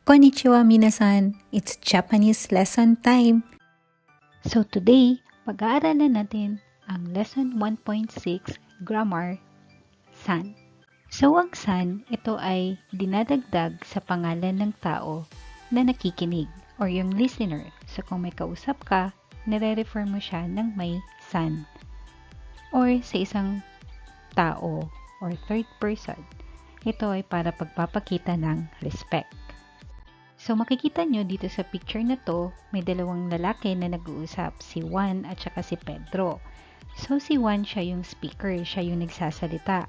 Konnichiwa minasan, it's Japanese lesson time. So today, pag-aaralan natin ang lesson 1.6 grammar, san. So ang san, ito ay dinadagdag sa pangalan ng tao na nakikinig or yung listener. So kung may kausap ka, nire-refer mo siya ng may san. Or sa isang tao or third person, ito ay para pagpapakita ng respect. So makikita nyo dito sa picture na to, may dalawang lalaki na nag-uusap, si Juan at saka si Pedro. So si Juan siya yung speaker, siya yung nagsasalita.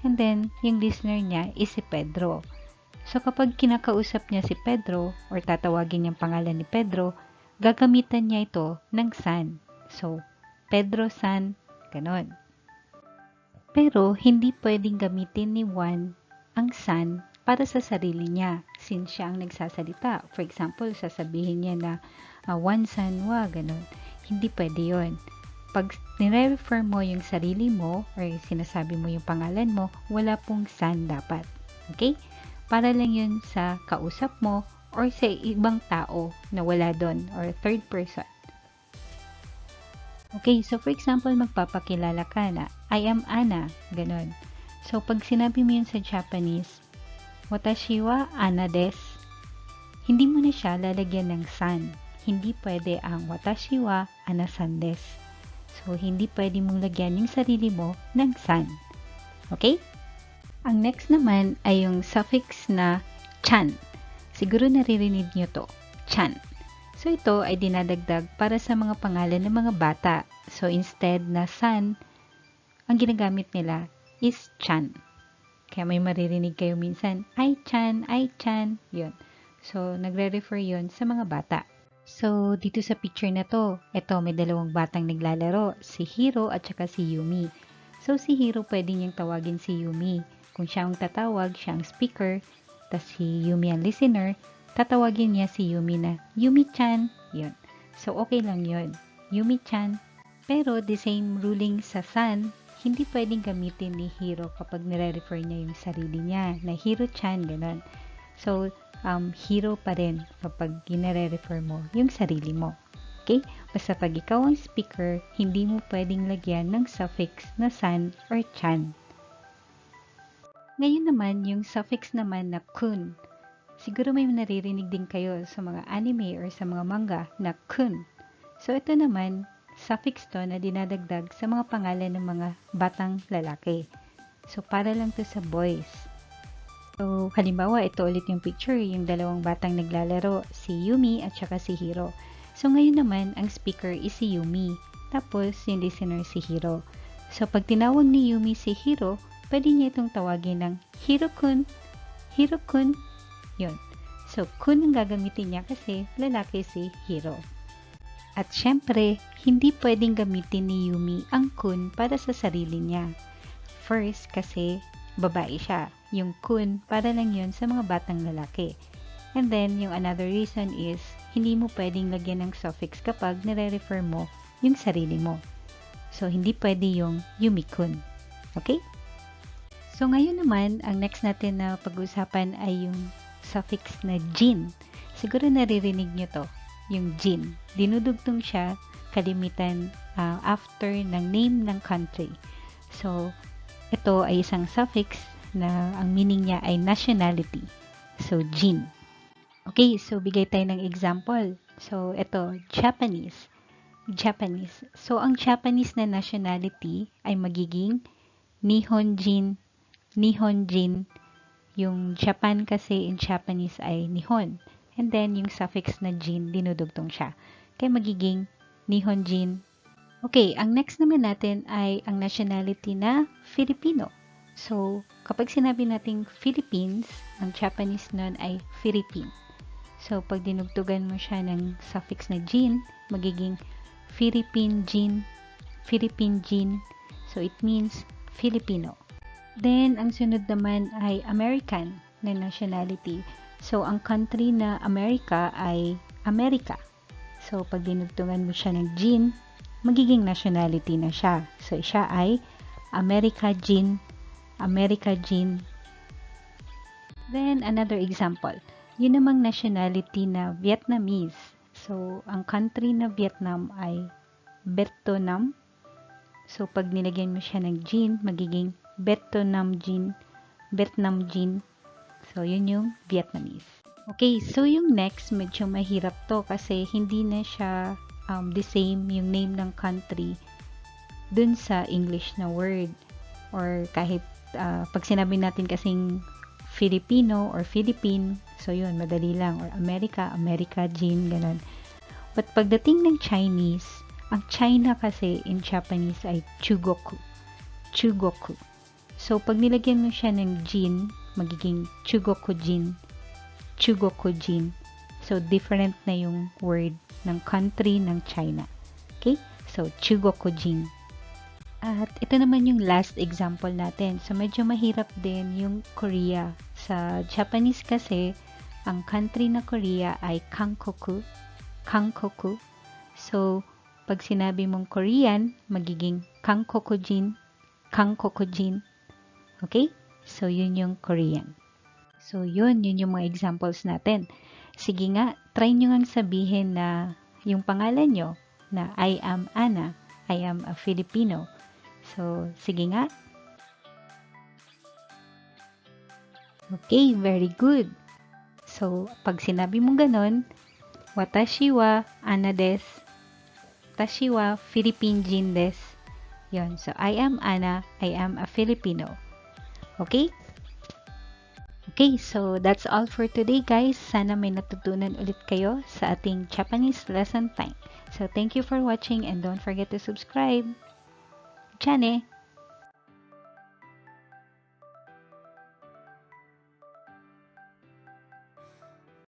And then yung listener niya is si Pedro. So kapag kinakausap niya si Pedro or tatawagin niyang pangalan ni Pedro, gagamitan niya ito ng san. So Pedro-san, ganon. Pero hindi pwedeng gamitin ni Juan ang san para sa sarili niya, since siya ang nagsasalita. For example, sasabihin niya na one san wa, ganun. Hindi pwede yun. Pag nire-refer mo yung sarili mo or sinasabi mo yung pangalan mo, wala pong san dapat. Okay? Para lang yun sa kausap mo or sa ibang tao na wala doon or third person. Okay, so for example, magpapakilala ka na, I am Anna, ganun. So pag sinabi mo yun sa Japanese, Watashi wa Anna desu. Hindi mo na siya lalagyan ng san. Hindi pwede ang watashi wa Anna-san desu. So, hindi pwede mong lagyan yung sarili mo ng san. Okay? Ang next naman ay yung suffix na chan. Siguro naririnig nyo to. Chan. So, ito ay dinadagdag para sa mga pangalan ng mga bata. So, instead na san, ang ginagamit nila is chan. Kaya may maririnig kayo minsan, Ai-chan, Ai-chan, yun. So, nagre-refer yun sa mga bata. So, dito sa picture na to, ito may dalawang batang naglalaro, si Hiro at saka si Yumi. So, si Hiro pwede niyang tawagin si Yumi. Kung siya ang tatawag, siya ang speaker, tas si Yumi ang listener, tatawagin niya si Yumi na Yumi-chan, yun. So, okay lang yun, Yumi-chan. Pero, the same ruling sa san, hindi pwedeng gamitin ni Hiro kapag nire-refer niya yung sarili niya na Hiro-chan, gano'n. So, Hiro pa rin kapag ginare-refer mo yung sarili mo. Okay? Basta pag ikaw ang speaker, hindi mo pwedeng lagyan ng suffix na san or chan. Ngayon naman, yung suffix naman na kun. Siguro may naririnig din kayo sa mga anime or sa mga manga na kun. So, ito naman, suffix to na dinadagdag sa mga pangalan ng mga batang lalaki. So, para lang to sa boys. So, halimbawa, ito ulit yung picture, yung dalawang batang naglalaro, si Yumi at saka si Hiro. So, ngayon naman, ang speaker is si Yumi. Tapos, yung listener si Hiro. So, pag tinawag ni Yumi si Hiro, pwede niya itong tawagin ng Hiro-kun, Hiro-kun, yun. So, kun ang gagamitin niya kasi lalaki si Hiro. At syempre, hindi pwedeng gamitin ni Yumi ang kun para sa sarili niya. First, kasi babae siya. Yung kun, para lang yun sa mga batang lalaki. And then, yung another reason is, hindi mo pwedeng lagyan ng suffix kapag nire-refer mo yung sarili mo. So, hindi pwede yung Yumi-kun. Okay? So, ngayon naman, ang next natin na pag-usapan ay yung suffix na jin. Siguro naririnig nyo to. Yung jin. Dinudugtong siya kalimitan after ng name ng country. So, ito ay isang suffix na ang meaning niya ay nationality. So, jin. Okay, so bigay tayo ng example. So, ito, Japanese. Japanese. So, ang Japanese na nationality ay magiging Nihonjin. Nihonjin. Yung Japan kasi in Japanese ay Nihon. And then, yung suffix na jin, dinudugtong siya. Kaya magiging Nihonjin. Okay, ang next naman natin ay ang nationality na Filipino. So, kapag sinabi nating Philippines, ang Japanese nun ay Philippine. So, pag dinugtugan mo siya ng suffix na jin, magiging Philippine jin, Philippine jin. So, it means Filipino. Then, ang sunod naman ay American na nationality. So, ang country na America ay America. So, pag dinugtungan mo siya ng jin, magiging nationality na siya. So, siya ay America jin, America jin. Then, another example. Yun namang nationality na Vietnamese. So, ang country na Vietnam ay Vietnam. So, pag nilagyan mo siya ng jin, magiging Vietnam jin, Vietnam jin. So, yun yung Vietnamese. Okay, so yung next, medyo mahirap to kasi hindi na siya the same yung name ng country dun sa English na word. Or kahit pag sinabi natin kasing Filipino or Philippine, so yun, madali lang. Or America, America, jin, ganun. But pagdating ng Chinese, ang China kasi in Japanese ay chugoku. Chugoku. So, pag nilagyan mo siya ng jin, magiging chugoku jin. Chugoku jin. So, different na yung word ng country ng China. Okay? So, chugoku jin. At ito naman yung last example natin. So, medyo mahirap din yung Korea. Sa Japanese kasi, ang country na Korea ay Kangkoku. Kangkoku. So, pag sinabi mong Korean, magiging Kangkokujin. Kangkokujin. Okay? So, yun yung Korean. So, yun yung mga examples natin. Sige nga, try nyo ngang sabihin na yung pangalan nyo na I am Anna. I am a Filipino. So, sige nga. Okay, very good. So, pag sinabi mo ganon, watashi wa Anna desu. Watashi wa Philippine jin desu. Yun. So, I am Anna. I am a Filipino. Okay? Okay, so that's all for today, guys. Sana may natutunan ulit kayo sa ating Japanese lesson time. So, thank you for watching and don't forget to subscribe. じゃあね。